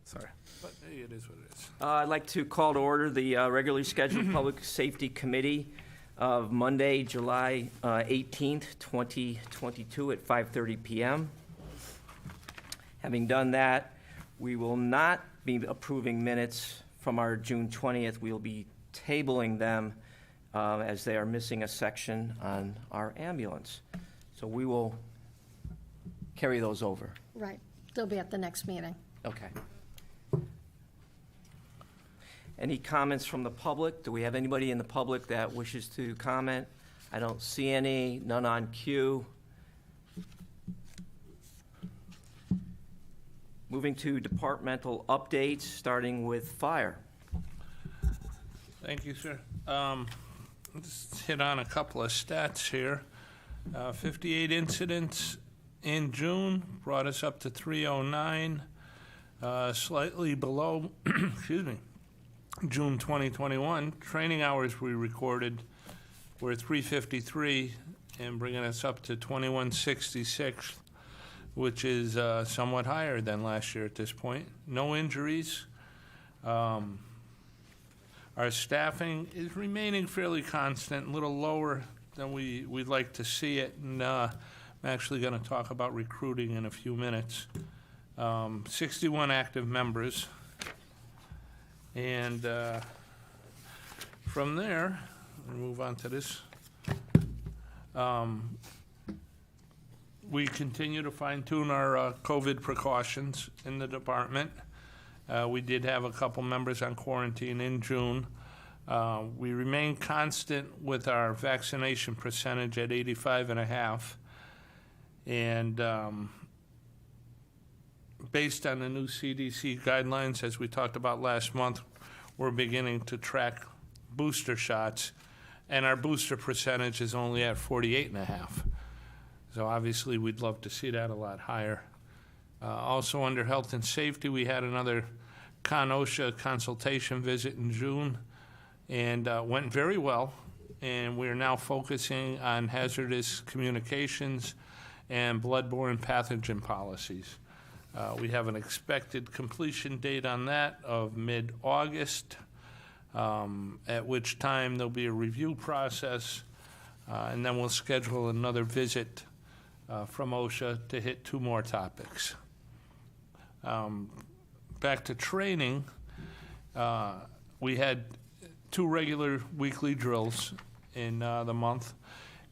Sorry. But hey, it is what it is. I'd like to call to order the regularly scheduled Public Safety Committee of Monday, July 18th, 2022 at 5:30 p.m. Having done that, we will not be approving minutes from our June 20th. We'll be tabling them as they are missing a section on our ambulance. So we will carry those over. Right. They'll be at the next meeting. Okay. Any comments from the public? Do we have anybody in the public that wishes to comment? I don't see any, none on queue. Moving to departmental updates, starting with fire. Thank you, sir. Let's hit on a couple of stats here. 58 incidents in June brought us up to 309, slightly below, excuse me, June 2021. Training hours we recorded were 353 and bringing us up to 2166, which is somewhat higher than last year at this point. No injuries. Our staffing is remaining fairly constant, a little lower than we'd like to see it, and I'm actually going to talk about recruiting in a few minutes. 61 active members, and from there, we'll move on to this. We continue to fine-tune our COVID precautions in the department. We did have a couple members on quarantine in June. We remain constant with our vaccination percentage at 85.5%. And based on the new CDC guidelines, as we talked about last month, we're beginning to track booster shots, and our booster percentage is only at 48.5%. So obviously, we'd love to see that a lot higher. Also under health and safety, we had another OSHA consultation visit in June, and went very well. And we're now focusing on hazardous communications and bloodborne pathogen policies. We have an expected completion date on that of mid-August, at which time there'll be a review process, and then we'll schedule another visit from OSHA to hit 2 more topics. Back to training, we had 2 regular weekly drills in the month,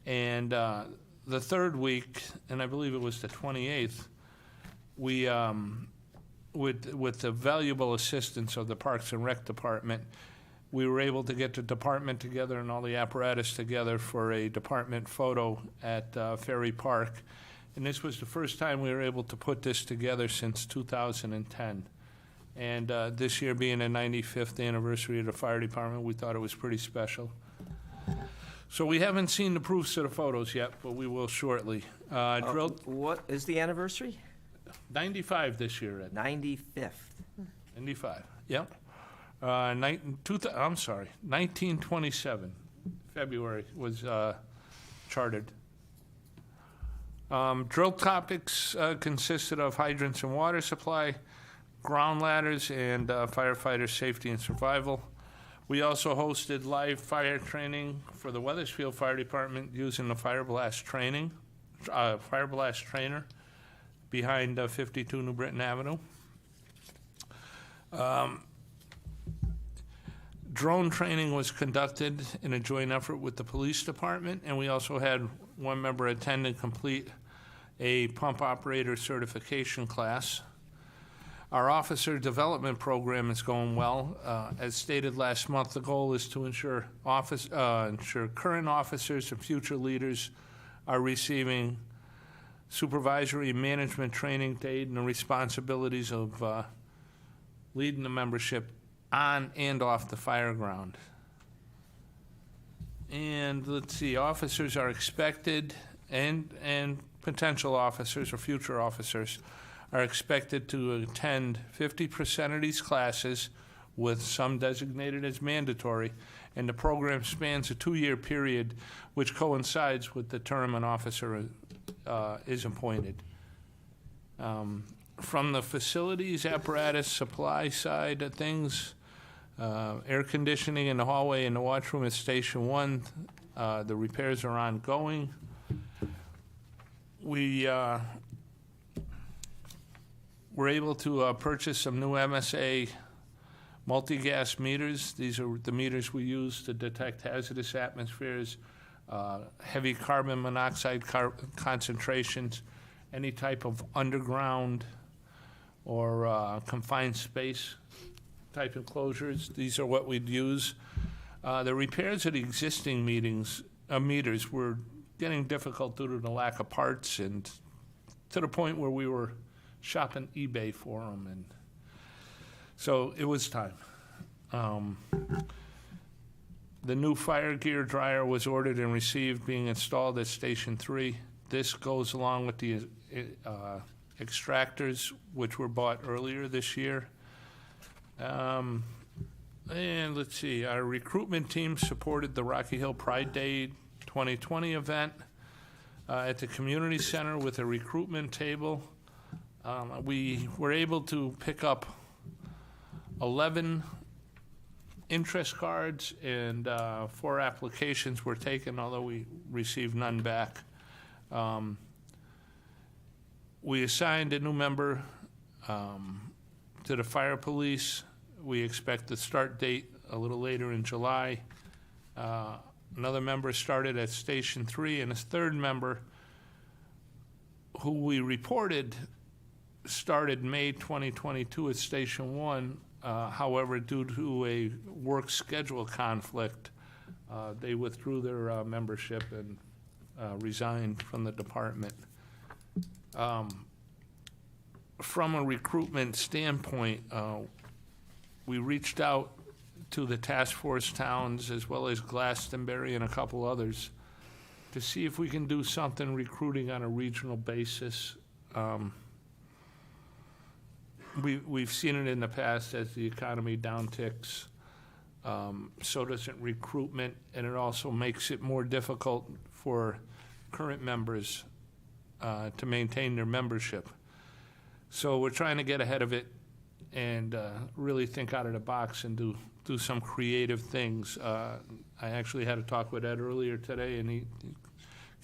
and the third week, and I believe it was the 28th, we, with the valuable assistance of the Parks and Rec Department, we were able to get the department together and all the apparatus together for a department photo at Ferry Park. And this was the first time we were able to put this together since 2010. And this year being the 95th anniversary of the fire department, we thought it was pretty special. So we haven't seen the proofs of the photos yet, but we will shortly. Drilled What is the anniversary? 95 this year, Ed. 95th. 95, yep. 1927, February was chartered. Drill topics consisted of hydrants and water supply, ground ladders, and firefighter safety and survival. We also hosted live fire training for the Weathersfield Fire Department using the fire blast trainer behind 52 New Britain Avenue. Drone training was conducted in a joint effort with the police department, and we also had one member attend and complete a pump operator certification class. Our officer development program is going well. As stated last month, the goal is to ensure current officers and future leaders are receiving supervisory and management training to aid in the responsibilities of leading the membership on and off the fire ground. And let's see, officers are expected, and potential officers or future officers are expected to attend 50% of these classes, with some designated as mandatory, and the program spans a 2-year period, which coincides with the term an officer is appointed. From the facilities apparatus supply side of things, air conditioning in the hallway and the washroom at Station 1, the repairs are ongoing. We were able to purchase some new MSA multi-gas meters. These are the meters we use to detect hazardous atmospheres, heavy carbon monoxide concentrations, any type of underground or confined space type enclosures. These are what we'd use. The repairs of the existing meters were getting difficult due to the lack of parts, and to the point where we were shopping eBay for them, and so it was time. The new fire gear dryer was ordered and received, being installed at Station 3. This goes along with the extractors, which were bought earlier this year. And let's see, our recruitment team supported the Rocky Hill Pride Day 2020 event at the community center with a recruitment table. We were able to pick up 11 interest cards, and 4 applications were taken, although we received none back. We assigned a new member to the fire police. We expect the start date a little later in July. Another member started at Station 3, and a third member, who we reported started May 2022 at Station 1. However, due to a work schedule conflict, they withdrew their membership and resigned from the department. From a recruitment standpoint, we reached out to the task force towns as well as Glastonbury and a couple others to see if we can do something recruiting on a regional basis. We've seen it in the past as the economy downticks, so doesn't recruitment, and it also makes it more difficult for current members to maintain their membership. So we're trying to get ahead of it and really think out of the box and do some creative things. I actually had a talk with Ed earlier today, and he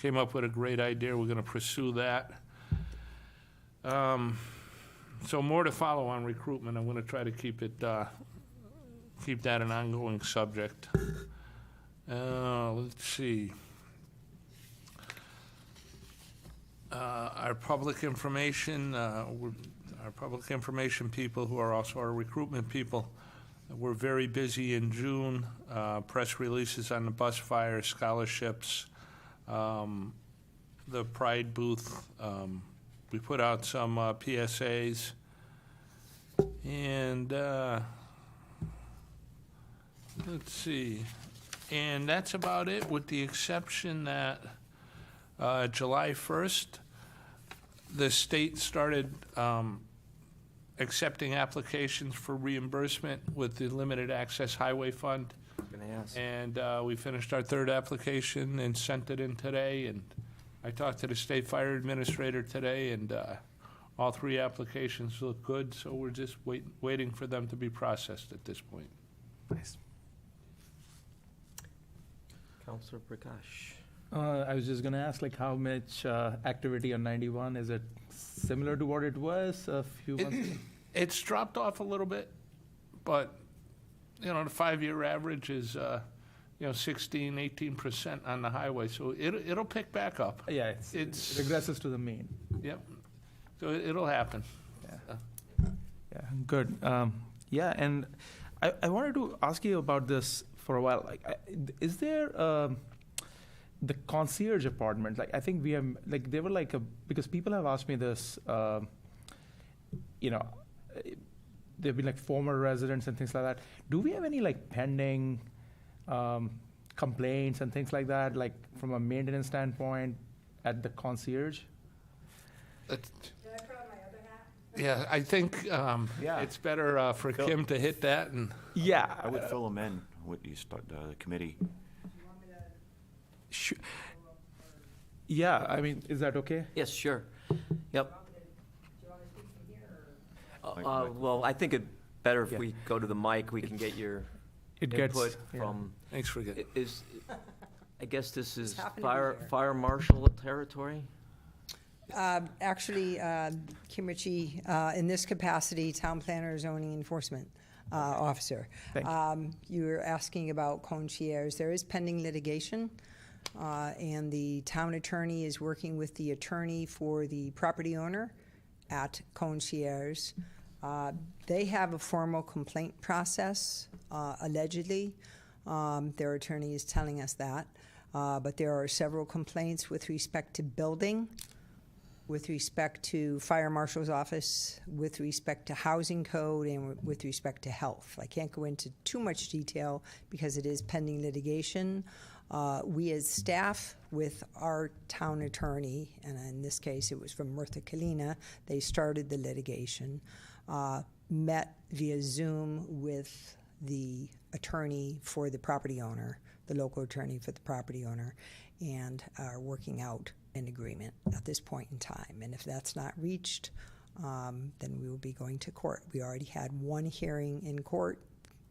came up with a great idea. We're going to pursue that. So more to follow on recruitment. I'm going to try to keep that an ongoing subject. Let's see. Our public information people, who are also our recruitment people, we're very busy in June. Press releases on the bus fire, scholarships, the Pride booth. We put out some PSAs, and let's see, and that's about it, with the exception that July 1st, the state started accepting applications for reimbursement with the Limited Access Highway Fund. And we finished our 3rd application and sent it in today, and I talked to the state fire administrator today, and all 3 applications look good, so we're just waiting for them to be processed at this point. Nice. Councilor Prakash. I was just gonna ask, like, how much activity on 91? Is it similar to what it was a few months ago? It's dropped off a little bit, but, the 5-year average is, 16, 18% on the highway, so it'll pick back up. Yeah, it regresses to the mean. Yep. So it'll happen. Yeah, good. Yeah, and I wanted to ask you about this for a while. Like, is there the concierge apartment? Like, I think we have, like, they were like because people have asked me this, they've been like former residents and things like that. Do we have any like pending complaints and things like that, like from a maintenance standpoint at the concierge? Can I put on my other hat? Yeah, I think it's better for Kim to hit that. And yeah, I would fill them in with you start the committee. Yeah, I mean, is that okay? Yes, sure. Yep. Well, I think it better if Yeah. we go to the mic, we can get your It gets, input yeah. from, Thanks for getting. I guess this is happened to be here. fire marshal territory? Actually, Kim Ritchie, in this capacity, town planner, zoning enforcement officer. Thank you. You were asking about concierge. There is pending litigation, and the town attorney is working with the attorney for the property owner at concierge. They have a formal complaint process, allegedly. Their attorney is telling us that. But there are several complaints with respect to building, with respect to fire marshal's office, with respect to housing code, and with respect to health. I can't go into too much detail because it is pending litigation. We as staff with our town attorney, and in this case it was from Murtha Kalina, they started the litigation, met via Zoom with the attorney for the property owner, the local attorney for the property owner, and are working out an agreement at this point in time. And if that's not reached, then we will be going to court. We already had one hearing in court.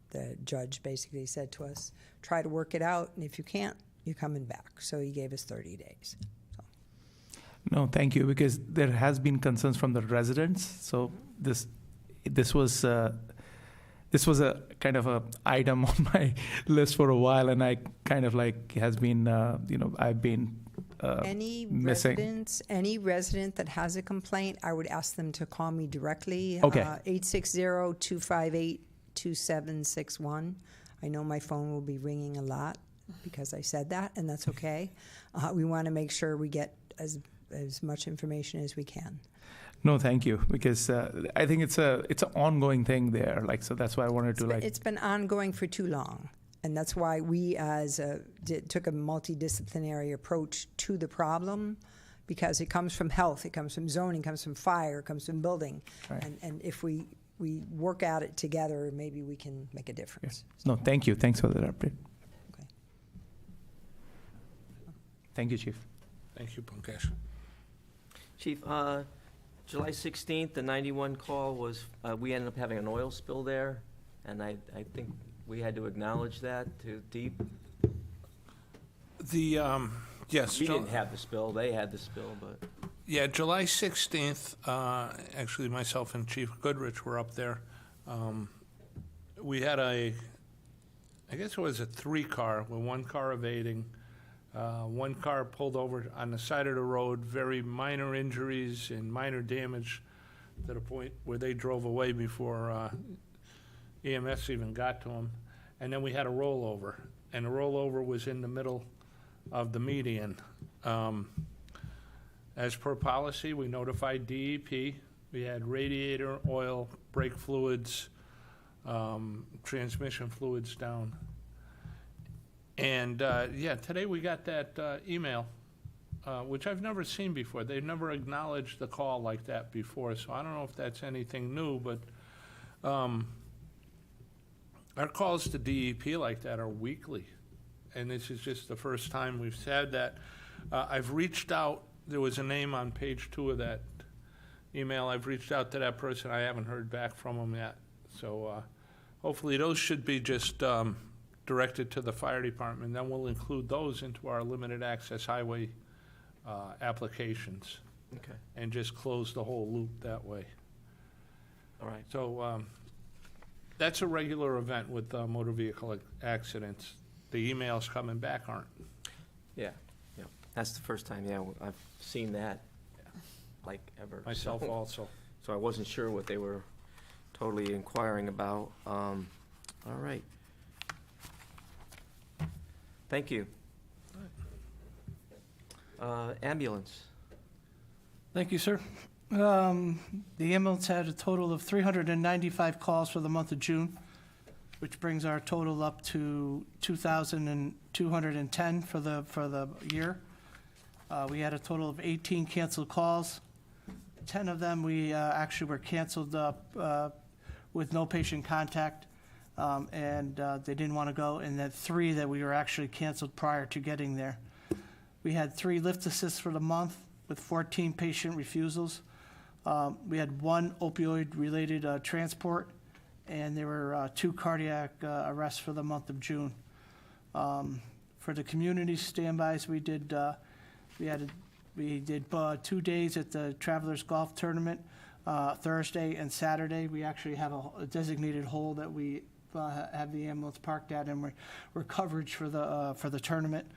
The judge basically said to us, try to work it out, and if you can't, you're coming back. So he gave us 30 days. No, thank you, because there has been concerns from the residents. So this was a kind of a item on my list for a while, and I kind of like has been, I've been missing. Any resident that has a complaint, I would ask them to call me directly. Okay. 860-258-2761. I know my phone will be ringing a lot because I said that, and that's okay. We want to make sure we get as much information as we can. No, thank you, because I think it's an ongoing thing there. Like, so that's why I wanted to It's been ongoing for too long, and that's why we took a multidisciplinary approach to the problem, because it comes from health, it comes from zoning, it comes from fire, it comes from building, Right. and if we work at it together, maybe we can make a difference. No, thank you. Thanks for that update. Okay. Thank you, Chief. Thank you, Punkesh. Chief, July 16th, the 911 call was, we ended up having an oil spill there, and I think we had to acknowledge that to DEEP. Yes. We didn't have the spill, they had the spill, but. Yeah, July 16th, actually myself and Chief Goodrich were up there. We had I guess it was a 3-car, with 1 car evading. 1 car pulled over on the side of the road, very minor injuries and minor damage to the point where they drove away before EMS even got to them. And then we had a rollover, and the rollover was in the middle of the median. As per policy, we notified DEP. We had radiator oil, brake fluids, transmission fluids down. And, today we got that email, which I've never seen before. They've never acknowledged the call like that before, so I don't know if that's anything new, but our calls to DEP like that are weekly, and this is just the first time we've said that. I've reached out. There was a name on page 2 of that email. I've reached out to that person. I haven't heard back from them yet. So hopefully those should be just directed to the fire department. Then we'll include those into our limited access highway applications. Okay. And just close the whole loop that way. All right. So that's a regular event with motor vehicle accidents. The emails coming back aren't. Yeah. That's the first time, I've seen that, like, ever. Myself also. So I wasn't sure what they were totally inquiring about. All right. Thank you. Ambulance. Thank you, sir. The ambulance had a total of 395 calls for the month of June, which brings our total up to 2,210 for the year. We had a total of 18 canceled calls. 10 of them we actually were canceled with no patient contact, and they didn't want to go, and then 3 that we were actually canceled prior to getting there. We had 3 lift assists for the month with 14 patient refusals. We had one opioid-related transport, and there were 2 cardiac arrests for the month of June. For the community standbys, we did 2 days at the Travelers Golf Tournament, Thursday and Saturday. We actually have a designated hole that we have the ambulance parked at, and we're coverage for the tournament.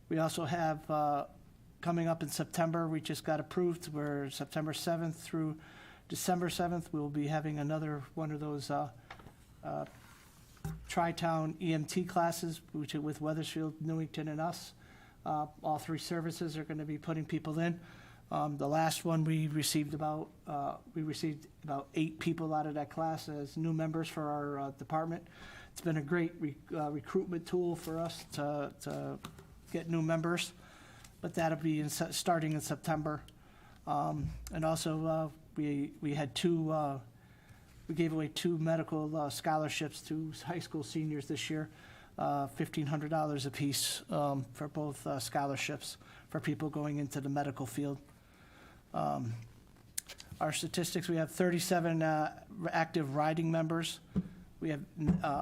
We also have coming up in September, we just got approved. We're September 7th through December 7th. We'll be having another one of those Tri-Town EMT classes, which are with Weathersfield, Newington, and us. All 3 services are going to be putting people in. The last one, we received about 8 people out of that class as new members for our department. It's been a great recruitment tool for us to get new members, but that'll be starting in September. And also, we had 2. We gave away 2 medical scholarships to high school seniors this year, $1,500 apiece for both scholarships for people going into the medical field. Our statistics, we have 37 active riding members. We have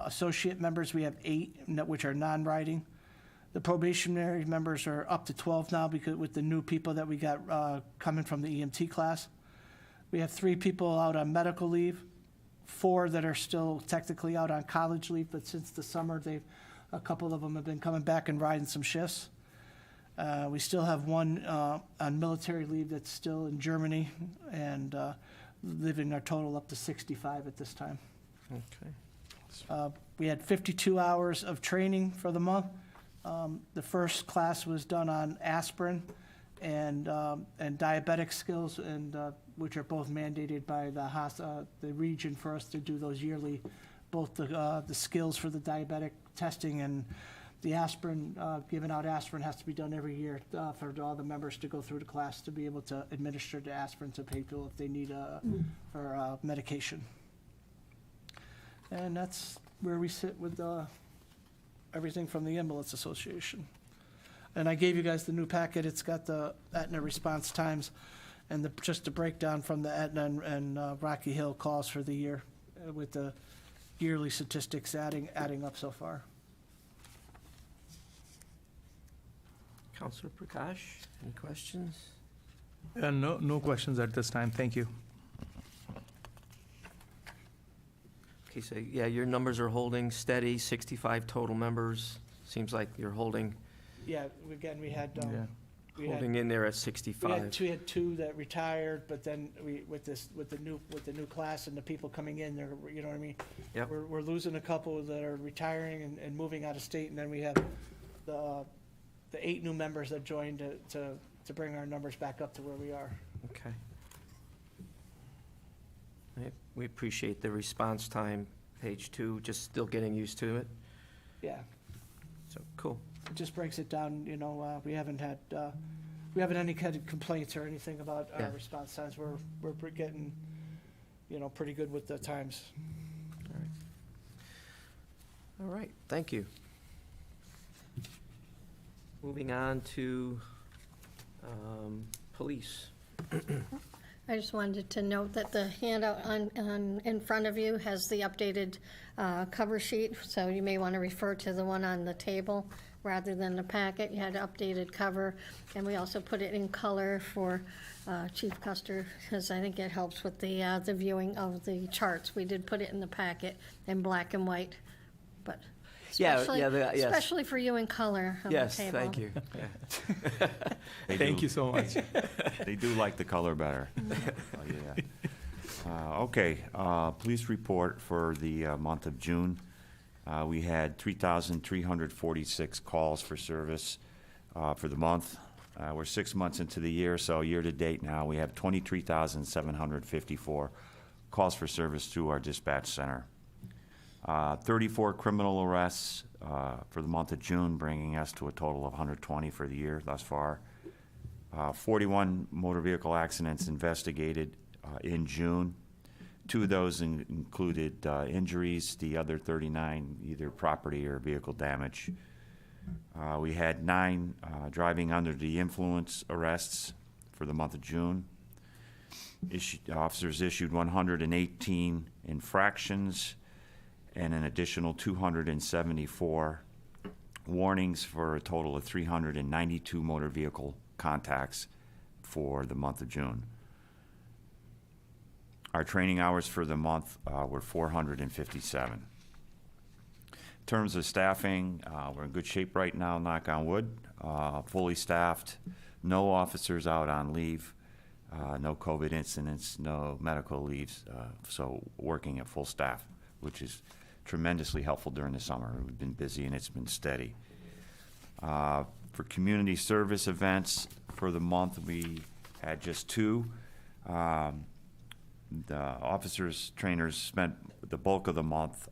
associate members, we have 8, which are non-riding. The probationary members are up to 12 now because with the new people that we got coming from the EMT class. We have 3 people out on medical leave, 4 that are still technically out on college leave, but since the summer, a couple of them have been coming back and riding some shifts. We still have 1 on military leave that's still in Germany, and living our total up to 65 at this time. Okay. We had 52 hours of training for the month. The first class was done on aspirin and diabetic skills, and which are both mandated by the region for us to do those yearly, both the skills for the diabetic testing and the aspirin, giving out aspirin has to be done every year for all the members to go through the class to be able to administer the aspirin to people if they need for medication. And that's where we sit with everything from the Ambulance Association. And I gave you guys the new packet. It's got the Aetna response times and just the breakdown from the Aetna and Rocky Hill calls for the year with the yearly statistics adding up so far. Councilor Prakash, any questions? No questions at this time. Thank you. Okay, so yeah, your numbers are holding steady, 65 total members. Seems like you're holding Yeah, again, we had in there at 65. we had 2 that retired, but then with the new class and the people coming in, they're, you know what I mean? Yep. We're losing a couple that are retiring and moving out of state, and then we have the 8 new members that joined to bring our numbers back up to where we are. Okay. We appreciate the response time, page 2, just still getting used to it. Yeah, So, cool. it just breaks it down, you know, we haven't any kind of complaints or anything about Yeah. our response times. We're getting, you know, pretty good with the times. All right, thank you. Moving on to police. I just wanted to note that the handout in front of you has the updated cover sheet, so you may want to refer to the one on the table rather than the packet. You had updated cover, and we also put it in color for Chief Custer, because I think it helps with the viewing of the charts. We did put it in the packet in black and white, but especially, yes. especially for you in color on the Yes, table. thank you. Yeah. Thank you so much. They do like the color better. Oh, yeah. Okay, police report for the month of June. We had 3,346 calls for service for the month. We're 6 months into the year, so year-to-date now, we have 23,754 calls for service through our dispatch center. 34 criminal arrests for the month of June, bringing us to a total of 120 for the year thus far. 41 motor vehicle accidents investigated in June. 2 of those included injuries, the other 39 either property or vehicle damage. We had 9 driving under the influence arrests for the month of June. Officers issued 118 infractions and an additional 274 warnings for a total of 392 motor vehicle contacts for the month of June. Our training hours for the month were 457. In terms of staffing, we're in good shape right now, knock on wood. Fully staffed, no officers out on leave, no COVID incidents, no medical leaves, so working at full staff, which is tremendously helpful during the summer. We've been busy and it's been steady. For community service events for the month, we had just 2. The officers, trainers spent the bulk of the month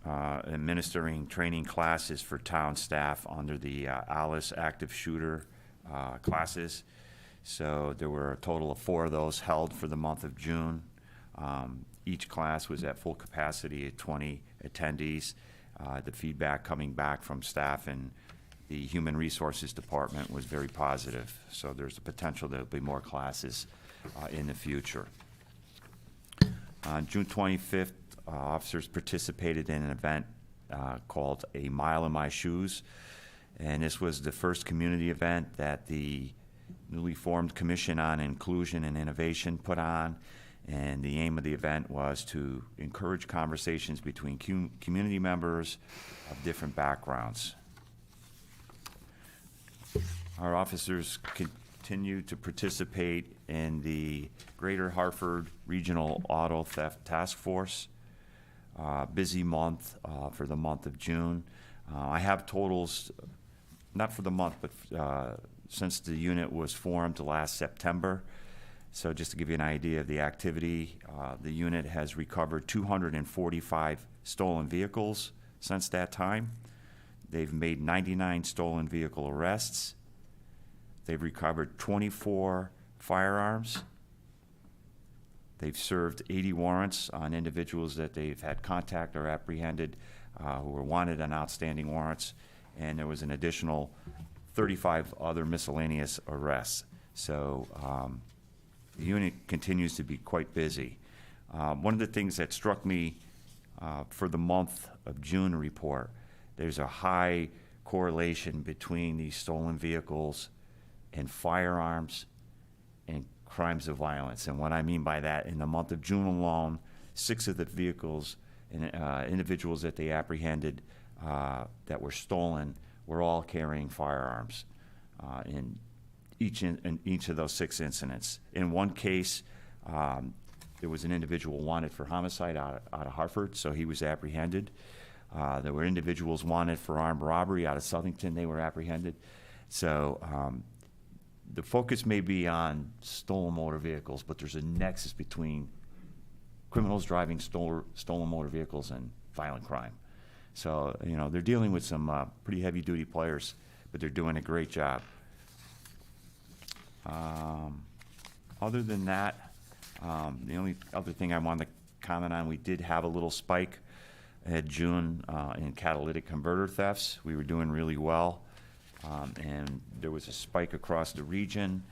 administering training classes for town staff under the Alice active shooter classes. So there were a total of 4 of those held for the month of June. Each class was at full capacity at 20 attendees. The feedback coming back from staff and the Human Resources Department was very positive. So there's the potential there'll be more classes in the future. On June 25th, officers participated in an event called A Mile in My Shoes. And this was the first community event that the newly formed Commission on Inclusion and Innovation put on. And the aim of the event was to encourage conversations between community members of different backgrounds. Our officers continue to participate in the Greater Hartford Regional Auto Theft Task Force. Busy month for the month of June. I have totals, not for the month, but since the unit was formed last September. So just to give you an idea of the activity, the unit has recovered 245 stolen vehicles since that time. They've made 99 stolen vehicle arrests. They've recovered 24 firearms. They've served 80 warrants on individuals that they've had contact or apprehended who were wanted on outstanding warrants. And there was an additional 35 other miscellaneous arrests. So the unit continues to be quite busy. One of the things that struck me for the month of June report, there's a high correlation between these stolen vehicles and firearms and crimes of violence. And what I mean by that, in the month of June alone, 6 of the vehicles and individuals that they apprehended that were stolen were all carrying firearms in each of those 6 incidents. In one case, there was an individual wanted for homicide out of Hartford, so he was apprehended. There were individuals wanted for armed robbery out of Southington. They were apprehended. So the focus may be on stolen motor vehicles, but there's a nexus between criminals driving stolen motor vehicles and violent crime. So, you know, they're dealing with some pretty heavy-duty players, but they're doing a great job. Other than that, the only other thing I wanted to comment on, we did have a little spike at June in catalytic converter thefts. We were doing really well, and there was a spike across the region.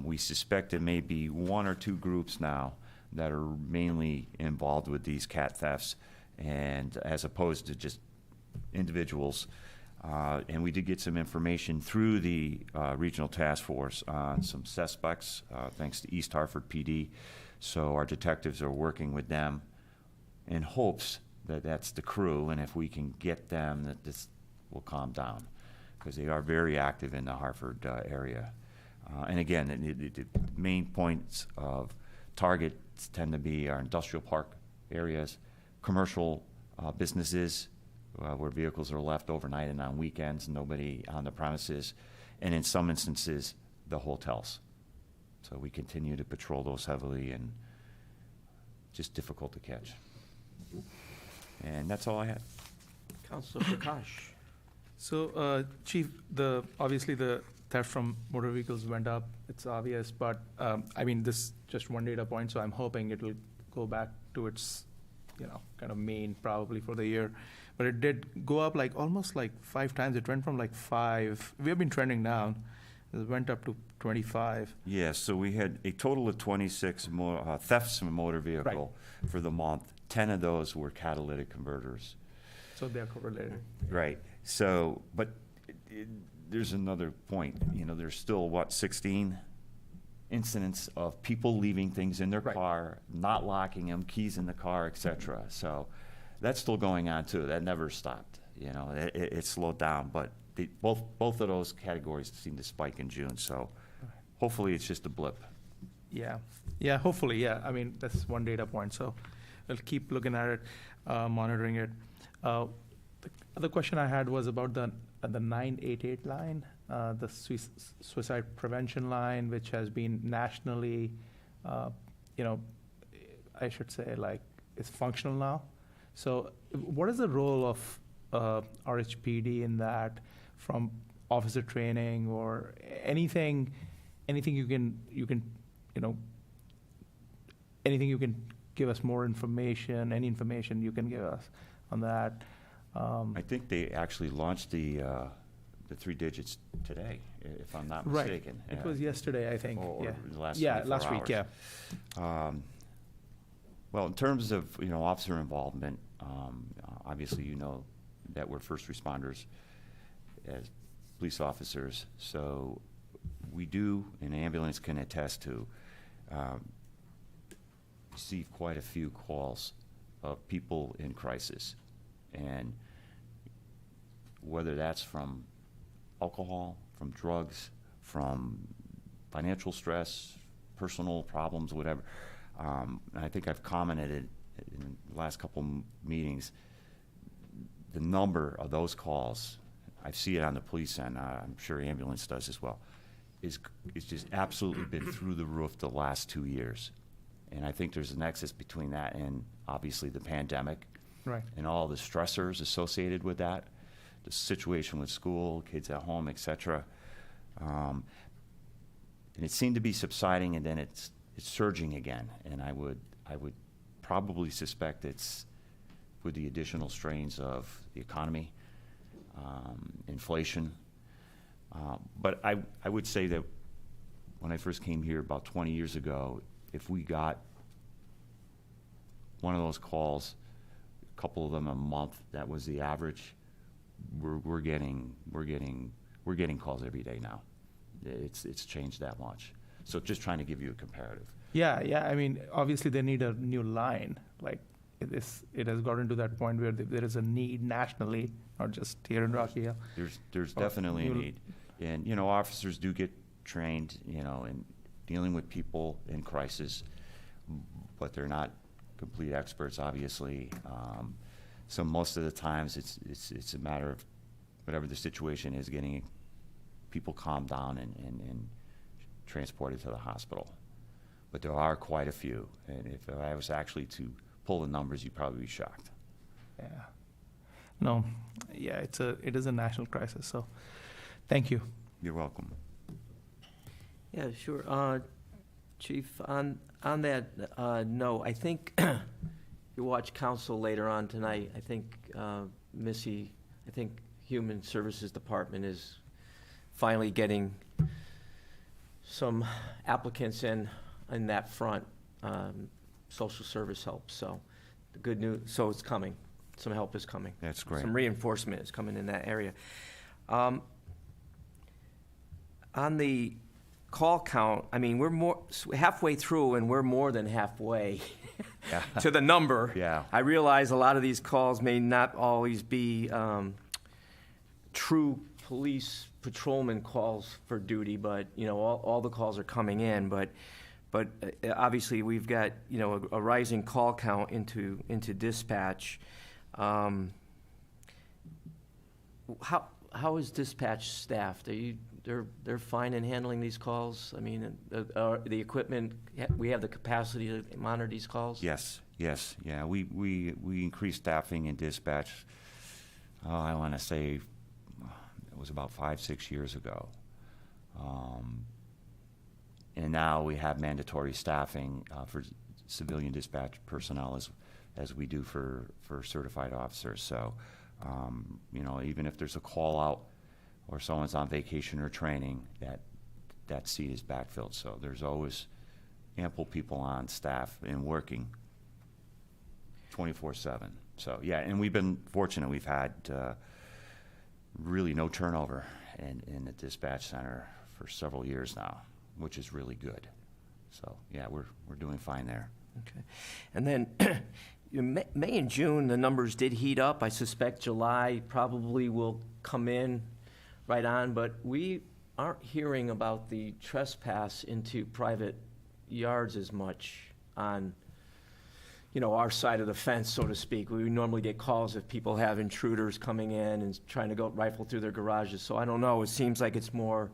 We suspect it may be 1 or 2 groups now that are mainly involved with these cat thefts, and as opposed to just individuals. And we did get some information through the regional task force on some suspects, thanks to East Hartford PD. So our detectives are working with them in hopes that that's the crew, and if we can get them, that this will calm down, because they are very active in the Hartford area. And again, the main points of targets tend to be our industrial park areas, commercial businesses, where vehicles are left overnight and on weekends, nobody on the premises, and in some instances, the hotels. So we continue to patrol those heavily, and just difficult to catch. And that's all I had. Councilor Prakash. So, Chief, obviously the theft from motor vehicles went up. It's obvious, but I mean, this just one data point, so I'm hoping it will go back to its, kind of mean probably for the year. But it did go up almost 5 times. It went from 5. We have been trending down. It went up to 25. Yeah, so we had a total of 26 thefts of a motor vehicle for the month. 10 of those were catalytic converters. So they're correlated. Right. So, but there's another point. You know, there's still, 16 incidents of people leaving things in their Right. car, not locking them, keys in the car, et cetera. So that's still going on too. That never stopped. You know, it slowed down, but both of those categories seem to spike in June. So hopefully it's just a blip. Yeah, yeah, hopefully, yeah. I mean, that's one data point, so we'll keep looking at it, monitoring it. The other question I had was about the 988 line, the suicide prevention line, which has been nationally, you know, I should say, like, it's functional now. So what is the role of RHPD in that, from officer training or anything you can, you know, anything you can give us more information, any information you can give us on that? I think they actually launched the 3 digits today, if I'm not Right. mistaken. It was yesterday, I think. Or Yeah. the last Yeah, 24 last week, hours. yeah. Well, in terms of, officer involvement, obviously you know that we're first responders as police officers, so we do, an ambulance can attest to, receive quite a few calls of people in crisis. And whether that's from alcohol, from drugs, from financial stress, personal problems, whatever. And I think I've commented it in the last couple meetings, the number of those calls, I see it on the police end, I'm sure ambulance does as well, is just absolutely been through the roof the last 2 years. And I think there's a nexus between that and obviously the pandemic. Right. And all the stressors associated with that, the situation with school, kids at home, et cetera. And it seemed to be subsiding, and then it's surging again. And I would probably suspect it's with the additional strains of the economy, inflation. But I would say that when I first came here about 20 years ago, if we got one of those calls, a couple of them a month, that was the average. We're getting calls every day now. It's changed that much. So just trying to give you a comparative. Yeah, yeah. I mean, obviously they need a new line. Like, it has gotten to that point where there is a need nationally, not just here in Rocky Hill. There's definitely a need, and officers do get trained, in dealing with people in crisis, but they're not complete experts, obviously. So most of the times it's a matter of whatever the situation is, getting people calmed down and transported to the hospital. But there are quite a few, and if I was actually to pull the numbers, you'd probably be shocked. Yeah. No, yeah, it is a national crisis, so thank you. You're welcome. Yeah, sure. Chief, on that note, I think you watch council later on tonight. I think Missy, I think Human Services Department is finally getting some applicants in that front, social service help. So the good news, so it's coming. Some help is coming. That's great. Some reinforcement is coming in that area. On the call count, I mean, we're halfway through, and we're more than halfway Yeah. to the number. Yeah. I realize a lot of these calls may not always be true police patrolman calls for duty, but all the calls are coming in. But obviously we've got a rising call count into dispatch. How is dispatch staffed? They're fine in handling these calls? I mean, the equipment, we have the capacity to monitor these calls? Yes. Yeah, we increased staffing in dispatch, I want to say it was about 5-6 years ago. And now we have mandatory staffing for civilian dispatch personnel as we do for certified officers. So, even if there's a call out or someone's on vacation or training, that that seat is backfilled. So there's always ample people on staff and working 24/7. So, yeah, and we've been fortunate. We've had really no turnover in the dispatch center for several years now, which is really good. So, yeah, we're doing fine there. Okay. And then May and June, the numbers did heat up. I suspect July probably will come in right on, but we aren't hearing about the trespass into private yards as much on, you know, our side of the fence, so to speak. We normally get calls if people have intruders coming in and trying to go rifle through their garages. So I don't know, it seems like it's more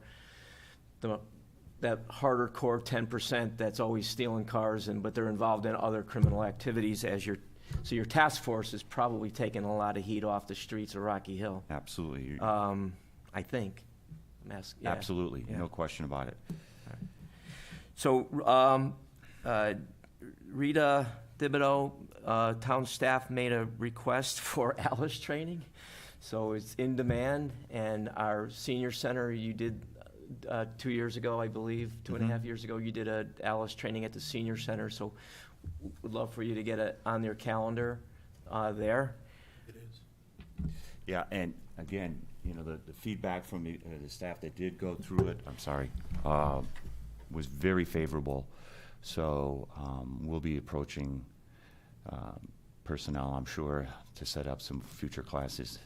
that harder core 10% that's always stealing cars, but they're involved in other criminal activities so your task force is probably taking a lot of heat off the streets of Rocky Hill. Absolutely. I think. Yeah. Absolutely. Yeah. No question about it. So, Rita Thibodeau, town staff made a request for ALICE training. So it's in demand, and our senior center, you did 2 years ago, I believe, 2.5 years ago, you did a ALICE training at the senior center. So would love for you to get it on their calendar there. It is. Yeah, and again, you know, the feedback from the staff that did go through it, was very favorable. So we'll be approaching personnel, I'm sure, to set up some future classes.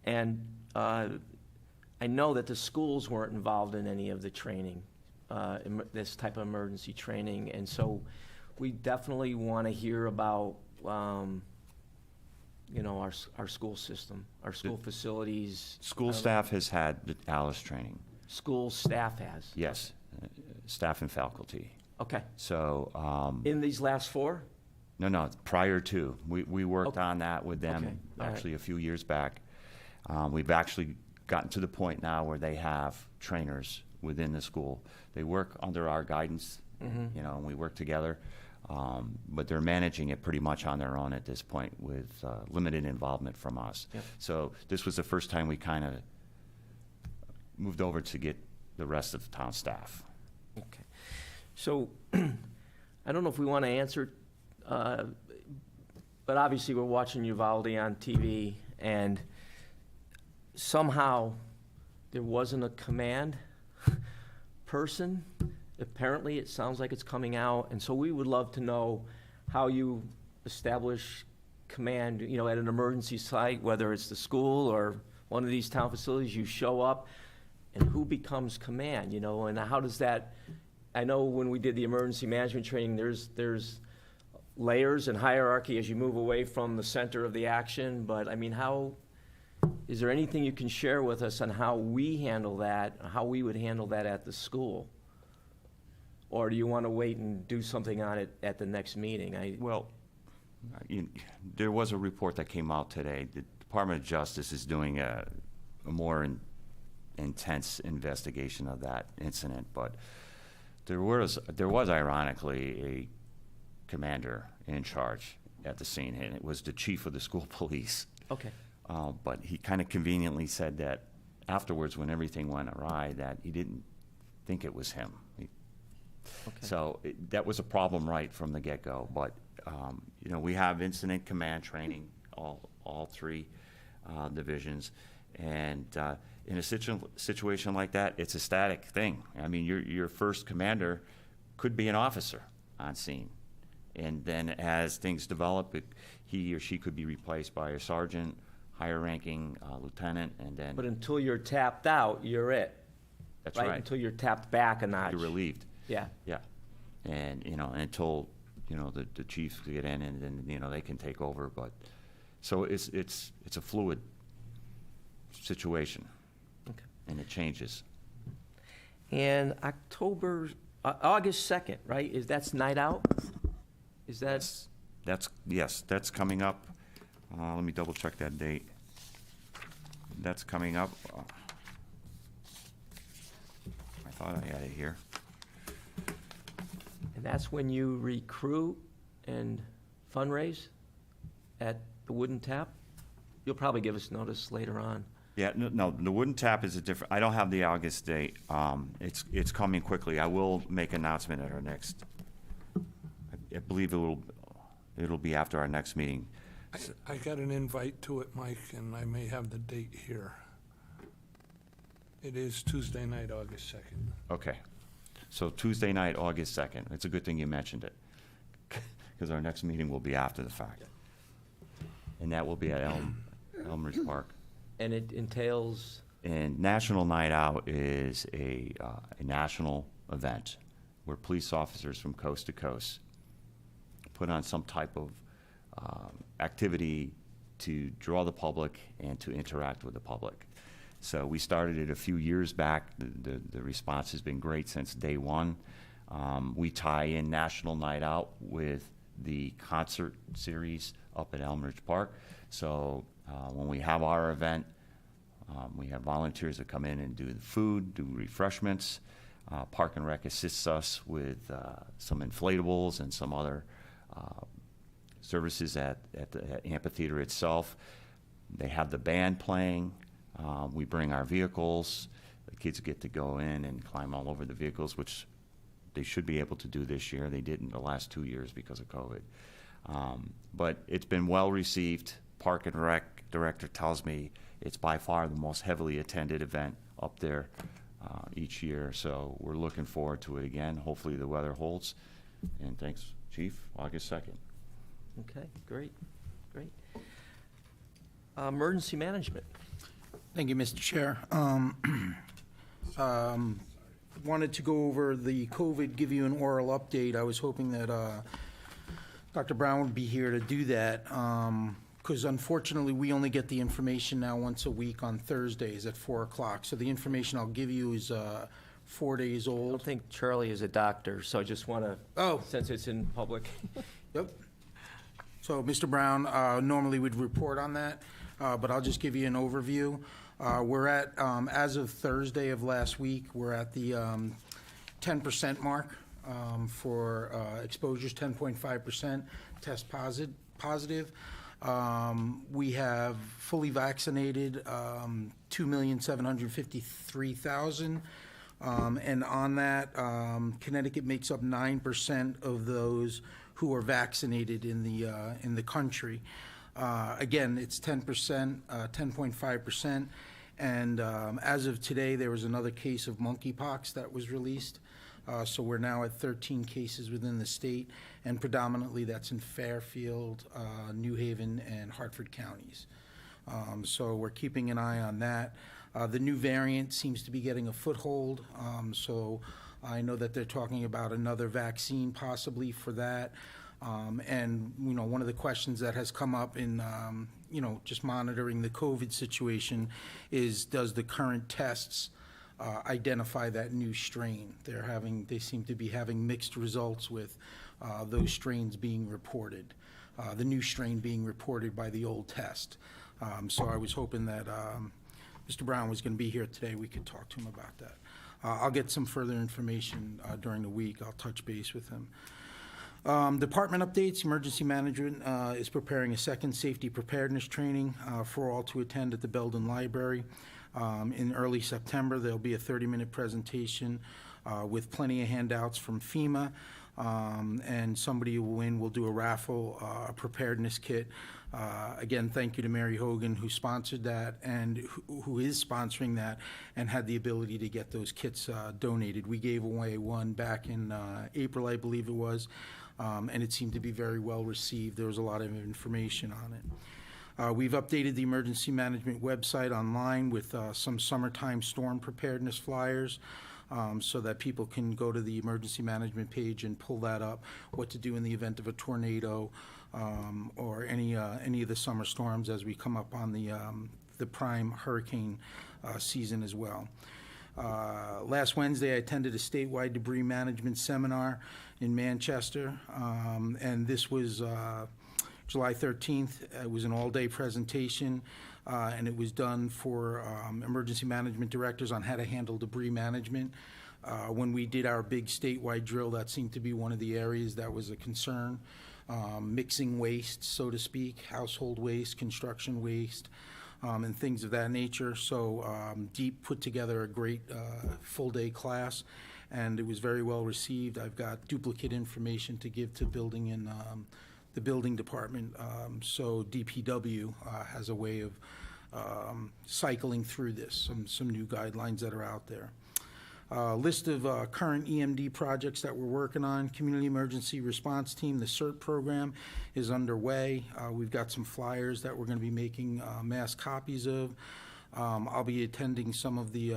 And I know that the schools weren't involved in any of the training, this type of emergency training, and so we definitely want to hear about, you know, our school system, our school facilities. School staff has had the ALICE training. School staff has? Yes, staff and faculty. Okay. So, In these last 4? no, prior to. We worked Okay. on that with them Okay. All right. actually a few years back. We've actually gotten to the point now where they have trainers within the school. They work under our guidance, you know, and we work together. But they're managing it pretty much on their own at this point with limited involvement from us. Yep. So this was the first time we kind of moved over to get the rest of the town staff. Okay. So, I don't know if we want to answer, but obviously we're watching Uvalde on TV, and somehow there wasn't a command person. Apparently, it sounds like it's coming out, and so we would love to know how you establish command, you know, at an emergency site, whether it's the school or one of these town facilities, you show up, and who becomes command, you know, and how does that, I know when we did the emergency management training, there's layers and hierarchy as you move away from the center of the action, but I mean, is there anything you can share with us on how we handle that, how we would handle that at the school? Or do you want to wait and do something on it at the next meeting? Well, there was a report that came out today. The Department of Justice is doing a more intense investigation of that incident, but there was ironically a commander in charge at the scene, and it was the chief of the school police. Okay. But he kind of conveniently said that afterwards, when everything went awry, that he didn't think it was him. Okay. So that was a problem right from the get-go. But you know, we have incident command training, all 3 divisions, and in a situation like that, it's a static thing. I mean, your first commander could be an officer on scene, and then as things develop, he or she could be replaced by a sergeant, higher-ranking lieutenant, and then. But until you're tapped out, you're it. That's right. Until you're tapped back a notch. You're relieved. Yeah. Yeah, and you know, until you know the chiefs get in, and then you know they can take over. But so it's a fluid situation, Okay. and it changes. And August 2nd, right? That's night out? Is that? That's coming up. Let me double check that date. That's coming up. I thought I had it here. And that's when you recruit and fundraise at the Wooden Tap? You'll probably give us notice later on. Yeah, no, the wooden tap is a different, I don't have the August date. It's coming quickly. I will make announcement at our next, I believe it'll be after our next meeting. I got an invite to it, Mike, and I may have the date here. It is Tuesday night, August 2nd. Okay. So Tuesday night, August 2nd. It's a good thing you mentioned it, because our next meeting will be after the fact. And that will be at Elmridge Park. And it entails, And National Night Out is a national event where police officers from coast to coast put on some type of activity to draw the public and to interact with the public. So we started it a few years back. The response has been great since day one. We tie in National Night Out with the concert series up at Elmridge Park. So when we have our event, we have volunteers that come in and do the food, do refreshments. Park and Rec assists us with some inflatables and some other services at the amphitheater itself. They have the band playing. We bring our vehicles. The kids get to go in and climb all over the vehicles, which they should be able to do this year. They didn't the last 2 years because of COVID. But it's been well received. Park and Rec director tells me it's by far the most heavily attended event up there each year. So we're looking forward to it again. Hopefully the weather holds. And thanks, Chief. August 2nd. okay, great, great. Emergency management. Thank you, Mr. Chair. Wanted to go over the COVID, give you an oral update. I was hoping that Dr. Brown would be here to do that, because unfortunately, we only get the information now once a week on Thursdays at 4 o'clock. So the information I'll give you is 4 days I don't old. think Charlie is a doctor, so I just want to, Oh, since it's in public. yep. So Mr. Brown normally would report on that, but I'll just give you an overview. We're at, as of Thursday of last week, we're at the 10% mark for exposures, 10.5% test positive. We have fully vaccinated 2,753,000. And on that, Connecticut makes up 9% of those who are vaccinated in the country. Again, it's 10%, 10.5%. And as of today, there was another case of monkeypox that was released. So we're now at 13 cases within the state, and predominantly that's in Fairfield, New Haven, and Hartford counties. So we're keeping an eye on that. The new variant seems to be getting a foothold. So I know that they're talking about another vaccine possibly for that. And, you know, one of the questions that has come up in, you know, just monitoring the COVID situation is, does the current tests identify that new strain? They seem to be having mixed results with those strains being reported, the new strain being reported by the old test. So I was hoping that Mr. Brown was going to be here today. We could talk to him about that. I'll get some further information during the week. I'll touch base with him. Department updates. Emergency management is preparing a second safety preparedness training for all to attend at the Belden Library. In early September, there'll be a 30-minute presentation with plenty of handouts from FEMA, and somebody who will win will do a raffle, a preparedness kit. Again, thank you to Mary Hogan, who sponsored that and who is sponsoring that and had the ability to get those kits donated. We gave away one back in April, I believe it was, and it seemed to be very well received. There was a lot of information on it. We've updated the emergency management website online with some summertime storm preparedness flyers, so that people can go to the emergency management page and pull that up, what to do in the event of a tornado or any of the summer storms as we come up on the prime hurricane season as well. Last Wednesday, I attended a statewide debris management seminar in Manchester, and this was July 13th. It was an all-day presentation, and it was done for emergency management directors on how to handle debris management. When we did our big statewide drill, that seemed to be one of the areas that was a concern. Mixing waste, so to speak, household waste, construction waste, and things of that nature. So Deep put together a great full-day class, and it was very well received. I've got duplicate information to give to building and the building department. So DPW has a way of cycling through this, some new guidelines that are out there. List of current EMD projects that we're working on. Community Emergency Response Team, the CERT program is underway. We've got some flyers that we're going to be making mass copies of. I'll be attending some of the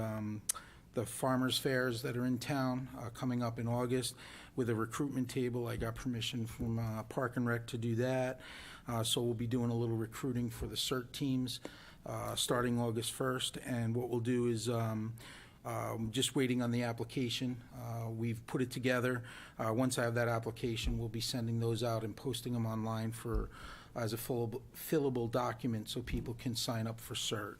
farmers fairs that are in town coming up in August with a recruitment table. I got permission from Park and Rec to do that. So we'll be doing a little recruiting for the CERT teams starting August 1st. And what we'll do is just waiting on the application. We've put it together. Once I have that application, we'll be sending those out and posting them online as a fillable document so people can sign up for CERT.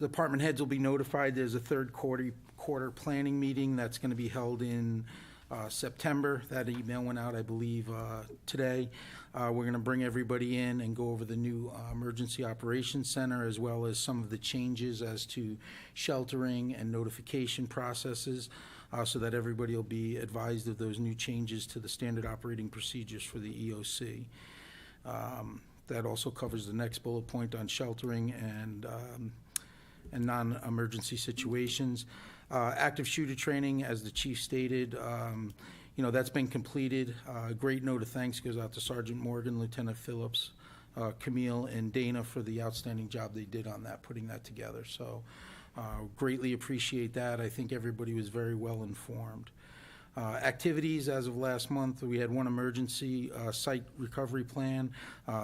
Department heads will be notified. There's a third quarter planning meeting that's going to be held in September. That email went out, I believe, today. We're going to bring everybody in and go over the new Emergency Operations Center, as well as some of the changes as to sheltering and notification processes, so that everybody will be advised of those new changes to the standard operating procedures for the EOC. That also covers the next bullet point on sheltering and non-emergency situations. Active shooter training, as the chief stated, that's been completed. Great note of thanks goes out to Sergeant Morgan, Lieutenant Phillips, Camille, and Dana for the outstanding job they did on that, putting that together. So greatly appreciate that. I think everybody was very well informed. Activities as of last month, we had one emergency site recovery plan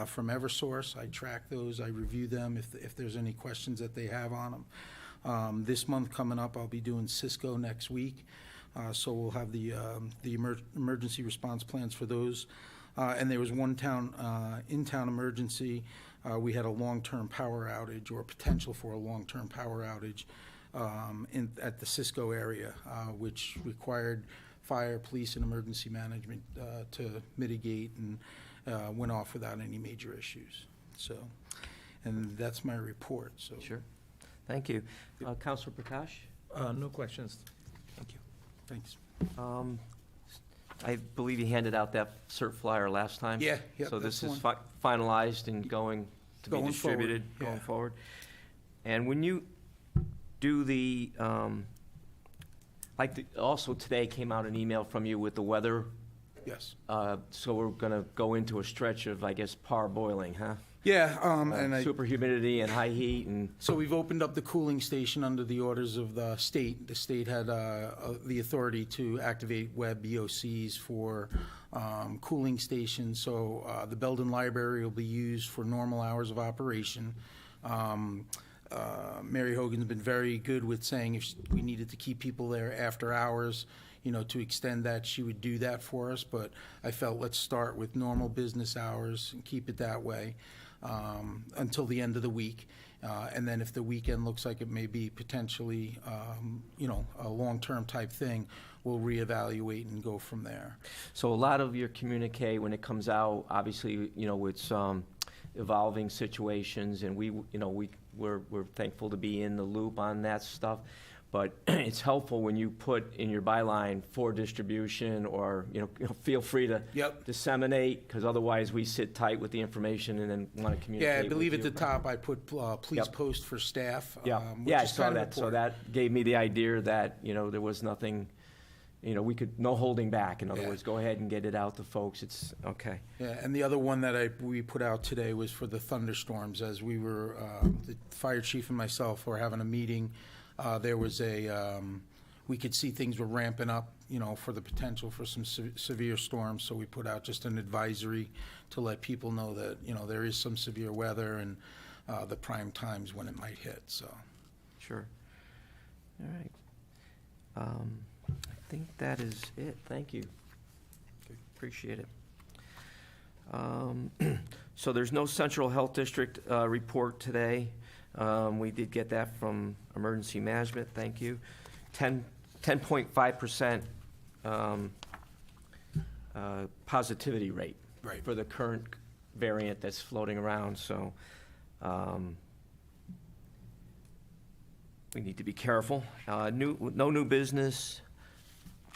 from Eversource. I track those, I review them if there's any questions that they have on them. This month coming up, I'll be doing Cisco next week. So we'll have the emergency response plans for those. And there was one in-town emergency. We had a long-term power outage, or potential for a long-term power outage at the Cisco area, which required fire, police, and emergency management to mitigate, and went off without any major issues. So, and that's my report. So. Sure. Thank you. Councilor Prakash? No questions. Thank you. Thanks. I believe you handed out that cert flyer last time? Yeah. So this that's is the one. finalized and going to be Going distributed forward, going yeah. forward? And when you do the, also today came out an email from you with the weather. Yes. So we're going to go into a stretch of, I guess, parboiling, huh? Yeah, and Super humidity and high heat and. so we've opened up the cooling station under the orders of the state. The state had the authority to activate web BOCs for cooling stations. So the Belden Library will be used for normal hours of operation. Mary Hogan's been very good with saying if we needed to keep people there after hours, to extend that, she would do that for us. But I felt let's start with normal business hours and keep it that way until the end of the week. And then if the weekend looks like it may be potentially, a long-term type thing, we'll reevaluate and go from there. So a lot of your communique when it comes out, obviously, it's evolving situations, and we're thankful to be in the loop on that stuff. But it's helpful when you put in your byline for distribution, or feel free to disseminate, because otherwise we sit tight with the information and then want to communicate. Yeah, I believe with at the you. top I put please post for staff. Yeah, which I is saw kind of that. So important. that gave me the idea that there was nothing, no holding back. In other Yeah. words, go ahead and get it out to folks. It's okay. Yeah, and the other one that we put out today was for the thunderstorms. As we were, the fire chief and myself were having a meeting. There was we could see things were ramping up, for the potential for some severe storms. So we put out just an advisory to let people know that, there is some severe weather and the prime times when it might hit, so. Sure. All right. I think that is it. Thank you. Appreciate it. So there's no Central Health District report today. We did get that from Emergency Management. Thank you. 10.5% positivity rate Right. for the current variant that's floating around, so we need to be careful. No new business,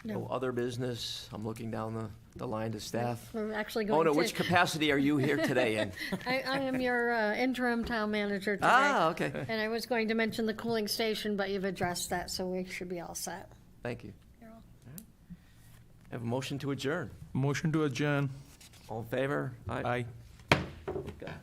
no No. other business. I'm looking down the line to staff. We're actually Oh, going no, to. which capacity are you here today in? I am your interim town manager today. Ah, okay. And I was going to mention the cooling station, but you've addressed that, so we should be all set. Thank you. You're all- Have a motion to adjourn. Motion to adjourn. All in favor? Aye. Okay.